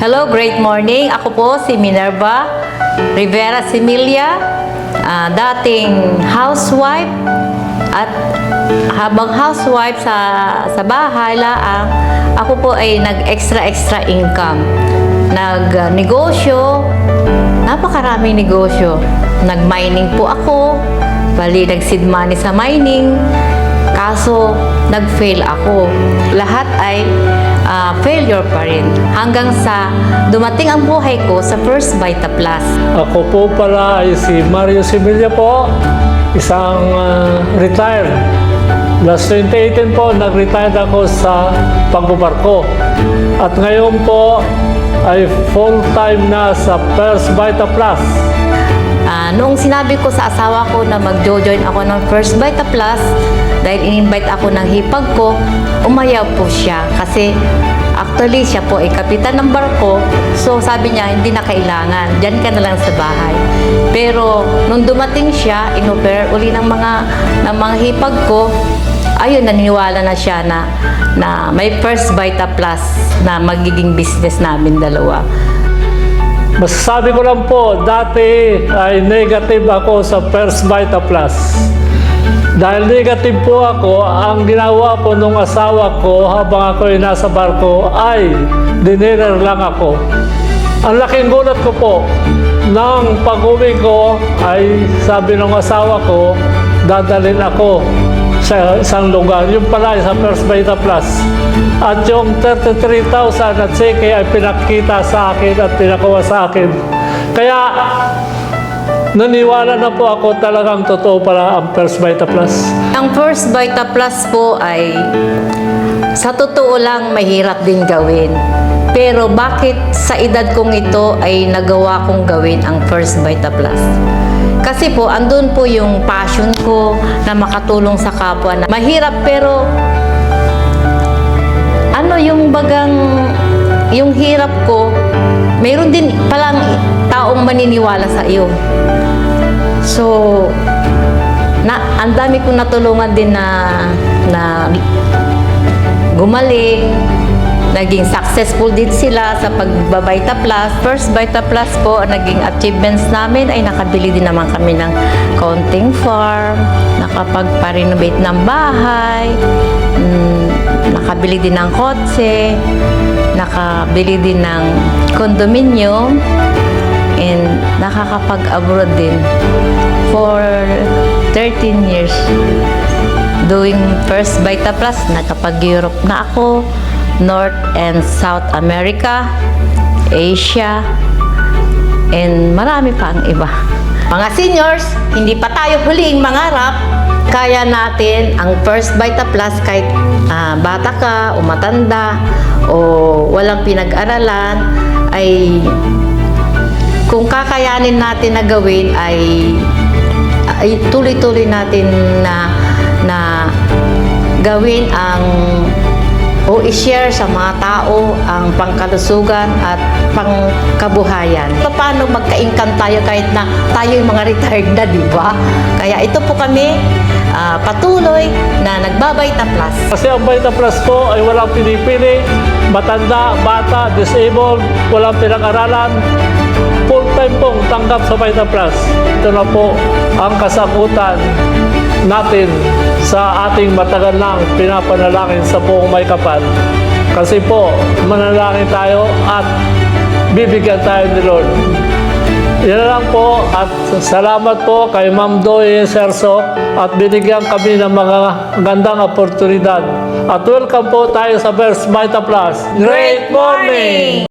Hello, great morning. Ako po si Minerva Rivera Similia, dating housewife at habang housewife sa bahay laang, ako po ay nag-extra income. Nag-negosyo, napakaraming negosyo. Nag-mining po ako, bali nag-seed money sa mining, kaso nag-fail ako. Lahat ay failure pa rin. Hanggang sa dumating ang buhay ko sa First Vita Plus. Ako po pala ay si Mario Similia po, isang retired. Last 2018 po, nag-retired ako sa pagbubarko. At ngayon po ay full-time na sa First Vita Plus. Noong sinabi ko sa asawa ko na mag-join ako ng First Vita Plus, dahil in-invite ako ng hipag ko, umayaw po siya. Kasi actually siya po ay kapitan ng barko, so sabi niya hindi na kailangan, diyan ka na lang sa bahay. Pero nung dumating siya, in-offer uli ng mga hipag ko, ayun, naniniwala na siya na may First Vita Plus na magiging business namin dalawa. Masasabi ko lang po, dati ay negative ako sa First Vita Plus. Dahil negative po ako, ang ginawa po nung asawa ko habang ako ay nasa barko ay dinner lang ako. Ang laking gulat ko po, nang pag-uwi ko ay sabi ng asawa ko, dadalhin ako sa isang lugar. Yung pala sa First Vita Plus. At yung 33,000 at seke ay pinakita sa akin at pinakuha sa akin. Kaya naniwala na po ako talagang totoo pala ang First Vita Plus. Ang First Vita Plus po ay sa totoo lang mahirap din gawin. Pero bakit sa edad kong ito ay nagawa kong gawin ang First Vita Plus? Kasi po, andun po yung passion ko na makatulong sa kapwa. Na mahirap pero yung yung hirap ko, mayroon din palang taong maniniwala sa iyo. So, ang dami kong natulungan din na gumaling. Naging successful din sila sa pag-Vita Plus. First Vita Plus po, naging achievements namin ay nakabili din naman kami ng counting farm, nakapag-renovate ng bahay, nakabili din ng kotse, nakabili din ng condominium, and nakakapag-abroad din for 13 years. Doing First Vita Plus, nakapag-Europe na ako, North and South America, Asia, and marami pa ang iba. Mga seniors, hindi pa tayo huling mangarap. Kaya natin ang First Vita Plus kahit bata ka o matanda o walang pinag-aralan, ay kung kakayanin natin na gawin ay tuloy-tuloy natin na gawin o i-share sa mga tao ang pangkalusugan at pangkabuhayan. Paano magka-income tayo kahit na tayo yung mga retired na, di ba? Kaya ito po kami patuloy na nagba-Vita Plus. Kasi ang Vita Plus po ay walang pinipili, matanda, bata, disabled, walang pinag-aralan. Full-time pong tanggap sa Vita Plus. Ito na po ang kasagutan natin sa ating matagal nang pinapanalangin sa buong may kapal. Kasi po, manalangin tayo at bibigyan tayo ni Lord. Yan lang po at salamat po kay Ma'am Doy Serso at binigyan kami ng mga gandang oportunidad. At welcome po tayo sa First Vita Plus. Great morning!